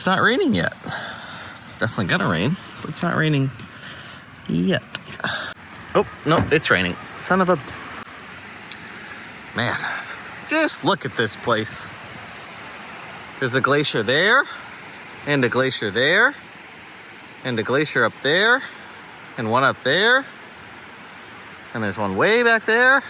it's not raining yet. It's definitely gonna rain, but it's not raining yet. Oh, no, it's raining. Son of a... Man, just look at this place. There's a glacier there, and a glacier there, and a glacier up there, and one up there, and there's one way back there.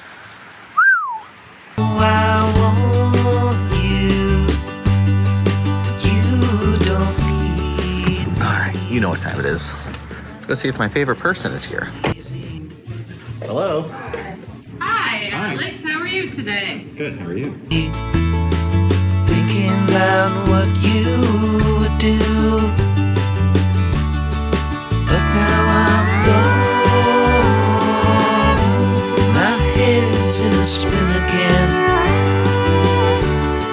Alright, you know what time it is. Let's go see if my favorite person is here. Hello. Hi, Alex. How are you today? Good, how are you? Thinking about what you would do, but now I'm gone. My head's in a spin again,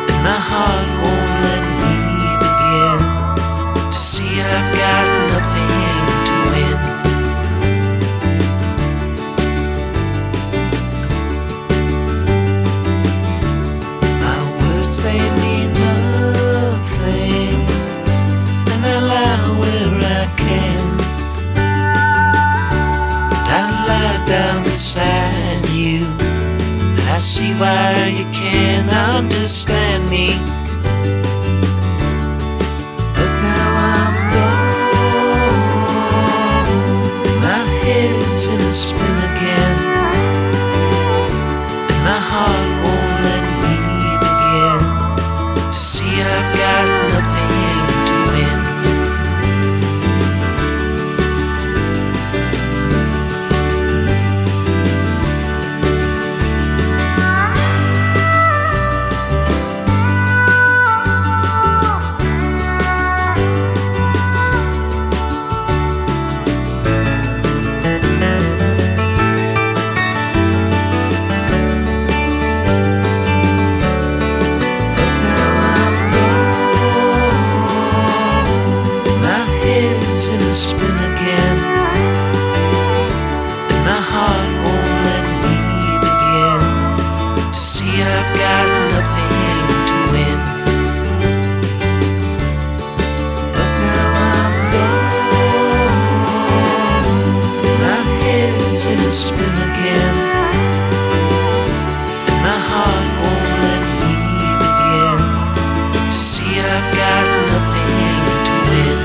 and my heart won't let me begin to see I've got nothing to win. My words, they mean nothing, and I lie where I can. I lie down beside you, and I see why you can't understand me. But now I'm gone. My head's in a spin again, and my heart won't let me begin to see I've got nothing to win. But now I'm gone. My head's in a spin again, and my heart won't let me begin to see I've got nothing to win. But now I'm gone. My head's in a spin again, and my heart won't let me begin to see I've got nothing to win.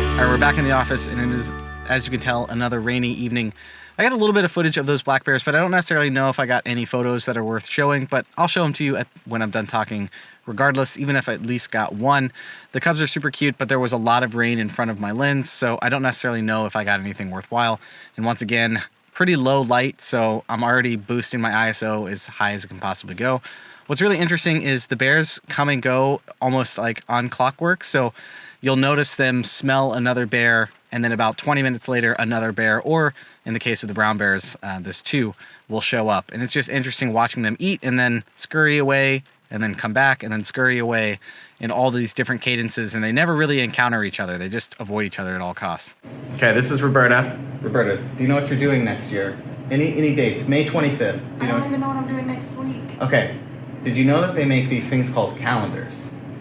All right, we're back in the office, and it is, as you can tell, another rainy evening. I got a little bit of footage of those black bears, but I don't necessarily know if I got any photos that are worth showing, but I'll show them to you when I'm done talking regardless, even if I at least got one. The cubs are super cute, but there was a lot of rain in front of my lens, so I don't necessarily know if I got anything worthwhile. And once again, pretty low light, so I'm already boosting my ISO as high as it can possibly go. What's really interesting is the bears come and go almost like on clockwork, so you'll notice them smell another bear, and then about 20 minutes later, another bear, or in the case of the brown bears, there's two, will show up. And it's just interesting watching them eat and then scurry away, and then come back, and then scurry away in all these different cadences, and they never really encounter each other. They just avoid each other at all costs. Okay, this is Roberta. Roberta, do you know what you're doing next year? Any dates? May 25th. I don't even know what I'm doing next week. Okay. Did you know that they make these things called calendars?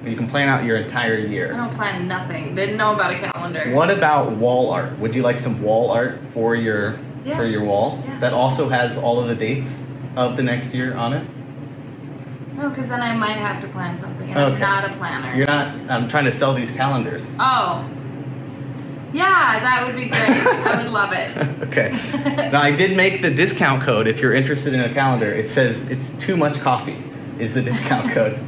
You can plan out your entire year. I don't plan nothing. Didn't know about a calendar. What about wall art? Would you like some wall art for your wall? Yeah. That also has all of the dates of the next year on it? No, because then I might have to plan something, and Okay. I'm not a planner. You're not, I'm trying to sell these calendars. Oh. Yeah, that would be great. I would love it. Okay. Now I did make the discount code if you're interested in a calendar. It says it's too much coffee. is the discount code.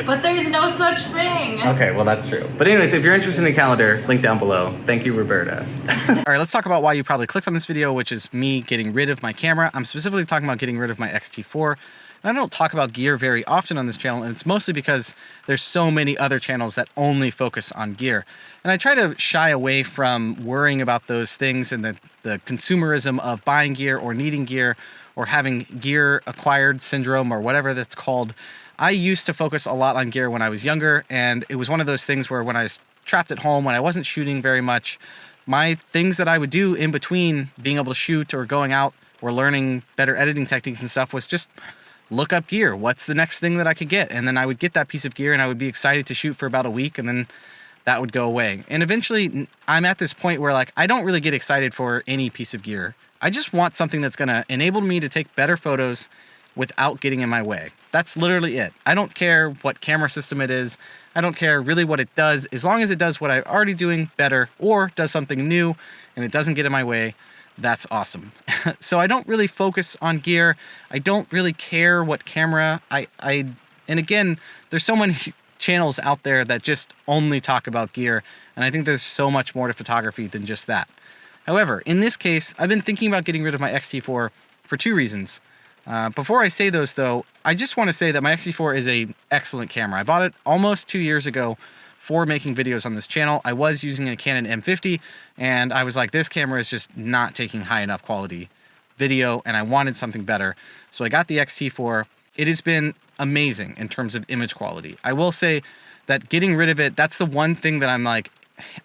But there's no such thing. Okay, well, that's true. But anyways, if you're interested in a calendar, link down below. Thank you, Roberta. All right, let's talk about why you probably clicked on this video, which is me getting rid of my camera. I'm specifically talking about getting rid of my X-T4. And I don't talk about gear very often on this channel, and it's mostly because there's so many other channels that only focus on gear. And I try to shy away from worrying about those things and the consumerism of buying gear or needing gear or having gear acquired syndrome or whatever that's called. I used to focus a lot on gear when I was younger, and it was one of those things where when I was trapped at home, when I wasn't shooting very much, my things that I would do in between being able to shoot or going out or learning better editing techniques and stuff was just look up gear. What's the next thing that I could get? And then I would get that piece of gear and I would be excited to shoot for about a week, and then that would go away. And eventually I'm at this point where like, I don't really get excited for any piece of gear. I just want something that's gonna enable me to take better photos without getting in my way. That's literally it. I don't care what camera system it is. I don't care really what it does. As long as it does what I'm already doing better or does something new and it doesn't get in my way, that's awesome. So I don't really focus on gear. I don't really care what camera and again, there's so many channels out there that just only talk about gear, and I think there's so much more to photography than just that. However, in this case, I've been thinking about getting rid of my X-T4 for two reasons. Before I say those though, I just want to say that my X-T4 is an excellent camera. I bought it almost 2 years ago for making videos on this channel. I was using a Canon M50, and I was like, this camera is just not taking high enough quality video, and I wanted something better. So I got the X-T4. It has been amazing in terms of image quality. I will say that getting rid of it, that's the one thing that I'm like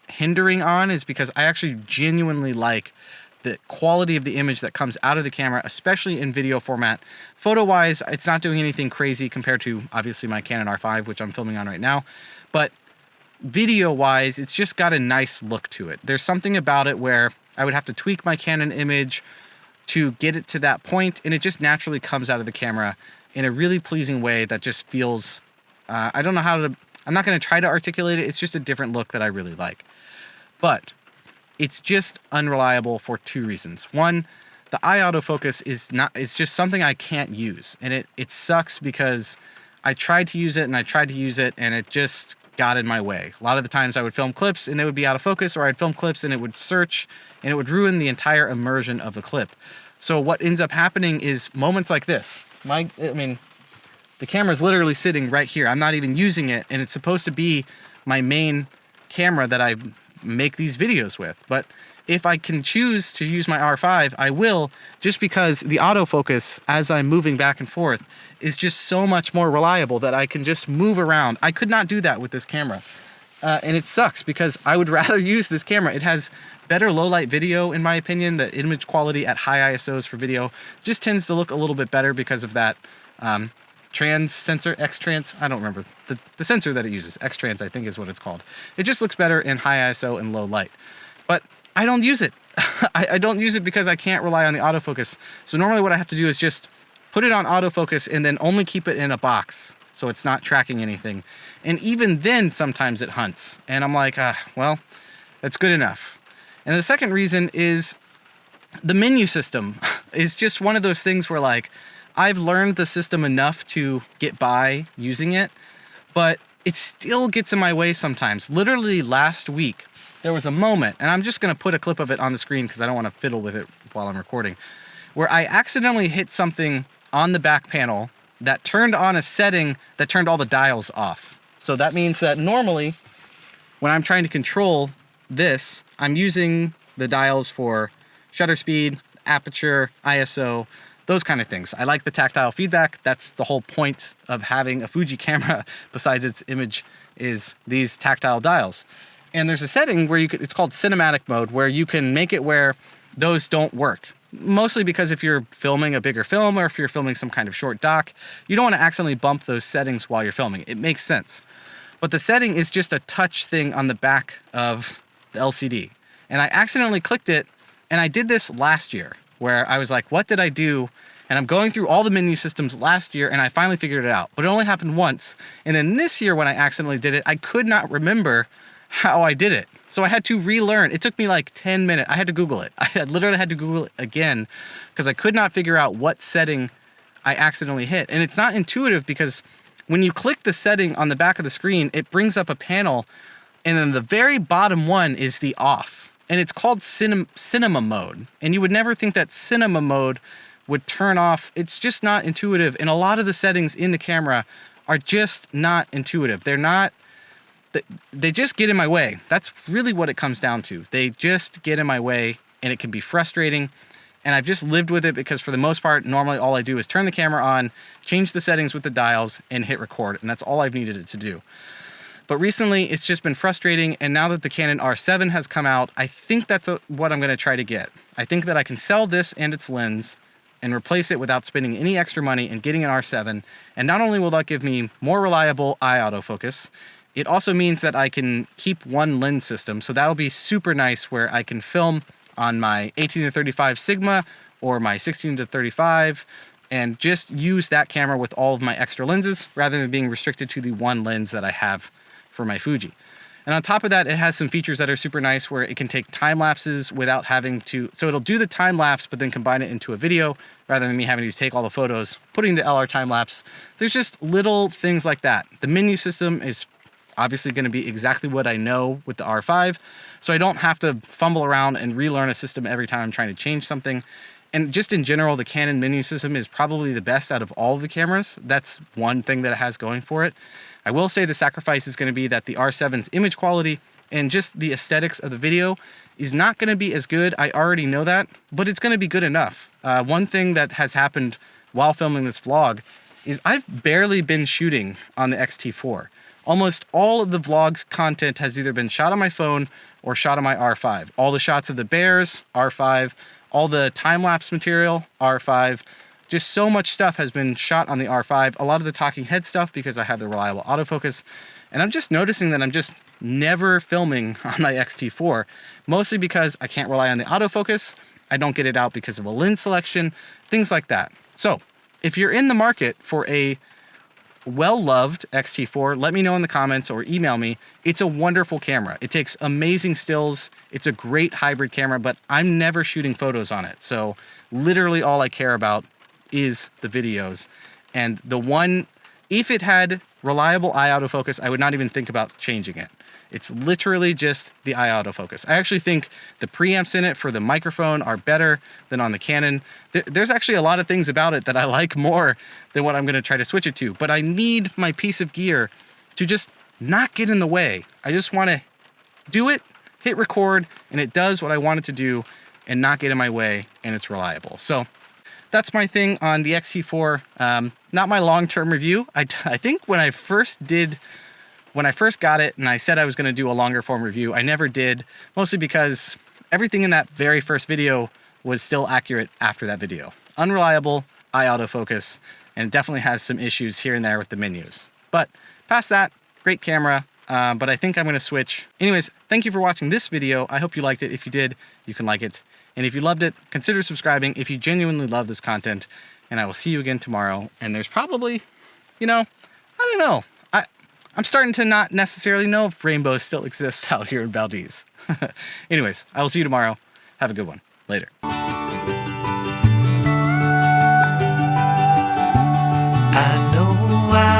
hindering on, is because I actually genuinely like the quality of the image that comes out of the camera, especially in video format. Photo-wise, it's not doing anything crazy compared to obviously my Canon R5, which I'm filming on right now, but video-wise, it's just got a nice look to it. There's something about it where I would have to tweak my Canon image to get it to that point, and it just naturally comes out of the camera in a really pleasing way that just feels, I don't know how to, I'm not going to try to articulate it. It's just a different look that I really like. But it's just unreliable for two reasons. One, the eye autofocus it's just something I can't use, and it sucks because I tried to use it and it just got in my way. A lot of the times I would film clips and they would be out of focus, or I'd film clips and it would search and it would ruin the entire immersion of the clip. So what ends up happening is moments like this. The camera's literally sitting right here. I'm not even using it, and it's supposed to be my main camera that I make these videos with. But if I can choose to use my R5, I will, just because the autofocus as I'm moving back and forth is just so much more reliable that I can just move around. I could not do that with this camera. And it sucks because I would rather use this camera. It has better low light video, in my opinion. The image quality at high ISOs for video just tends to look a little bit better because of that trans sensor, X-trans, I don't remember the sensor that it uses. X-trans, I think, is what it's called. It just looks better in high ISO and low light. But I don't use it. I don't use it because I can't rely on the autofocus. So normally what I have to do is just put it on autofocus and then only keep it in a box so it's not tracking anything. And even then, sometimes it hunts. And I'm like, well, that's good enough. And the second reason is the menu system is just one of those things where, like, I've learned the system enough to get by using it, but it still gets in my way sometimes. Literally last week, there was a moment, and I'm just going to put a clip of it on the screen because I don't want to fiddle with it while I'm recording, where I accidentally hit something on the back panel that turned on a setting that turned all the dials off. So that means that normally when I'm trying to control this, I'm using the dials for shutter speed, aperture, ISO, those kind of things. I like the tactile feedback. That's the whole point of having a Fuji camera besides its image, is these tactile dials. And there's a setting where it's called cinematic mode, where you can make it where those don't work. Mostly because if you're filming a bigger film or if you're filming some kind of short doc, you don't want to accidentally bump those settings while you're filming. It makes sense. But the setting is just a touch thing on the back of the LCD. And I accidentally clicked it, and I did this last year, where I was like, what did I do? And I'm going through all the menu systems last year, and I finally figured it out. But it only happened once. And then this year when I accidentally did it, I could not remember how I did it. So I had to relearn. It took me like 10 minutes. I had to Google it. I literally had to Google it again because I could not figure out what setting I accidentally hit. And it's not intuitive because when you click the setting on the back of the screen, it brings up a panel, and then the very bottom one is the off. And it's called cinema mode. And you would never think that cinema mode would turn off. It's just not intuitive. And a lot of the settings in the camera are just not intuitive. They just get in my way. That's really what it comes down to. They just get in my way, and it can be frustrating. And I've just lived with it because for the most part, normally all I do is turn the camera on, change the settings with the dials, and hit record. And that's all I've needed it to do. But recently, it's just been frustrating, and now that the Canon R7 has come out, I think that's what I'm going to try to get. I think that I can sell this and its lens and replace it without spending any extra money and getting an R7, and not only will that give me more reliable eye autofocus, it also means that I can keep one lens system, so that'll be super nice where I can film on my 18-35 Sigma or my 16-35 and just use that camera with all of my extra lenses rather than being restricted to the one lens that I have for my Fuji. And on top of that, it has some features that are super nice where it can take time lapses without having to, so it'll do the time lapse but then combine it into a video rather than me having to take all the photos, putting the LR time lapse. There's just little things like that. The menu system is obviously going to be exactly what I know with the R5, so I don't have to fumble around and relearn a system every time I'm trying to change something. And just in general, the Canon menu system is probably the best out of all of the cameras. That's one thing that it has going for it. I will say the sacrifice is going to be that the R7's image quality and just the aesthetics of the video is not going to be as good. I already know that, but it's going to be good enough. One thing that has happened while filming this vlog is I've barely been shooting on the X-T4. Almost all of the vlog's content has either been shot on my phone or shot on my R5. All the shots of the bears, R5. All the time-lapse material, R5. Just so much stuff has been shot on the R5. A lot of the talking head stuff because I have the reliable autofocus. And I'm just noticing that I'm just never filming on my X-T4, mostly because I can't rely on the autofocus. I don't get it out because of a lens selection, things like that. So if you're in the market for a well-loved X-T4, let me know in the comments or email me. It's a wonderful camera. It takes amazing stills. It's a great hybrid camera, but I'm never shooting photos on it. So literally all I care about is the videos. And the one, if it had reliable eye autofocus, I would not even think about changing it. It's literally just the eye autofocus. I actually think the preamps in it for the microphone are better than on the Canon. There's actually a lot of things about it that I like more than what I'm going to try to switch it to. But I need my piece of gear to just not get in the way. I just want to do it, hit record, and it does what I want it to do and not get in my way, and it's reliable. So that's my thing on the X-T4. Not my long-term review. I think when I first got it and I said I was going to do a longer form review, I never did, mostly because everything in that very first video was still accurate after that video. Unreliable, eye autofocus, and it definitely has some issues here and there with the menus. But past that, great camera, but I think I'm going to switch. Anyways, thank you for watching this video. I hope you liked it. If you did, you can like it. And if you loved it, consider subscribing if you genuinely love this content. And I will see you again tomorrow. And there's probably, I don't know. I'm starting to not necessarily know if rainbows still exist out here in Valdez. Anyways, I will see you tomorrow. Have a good one. Later. I know I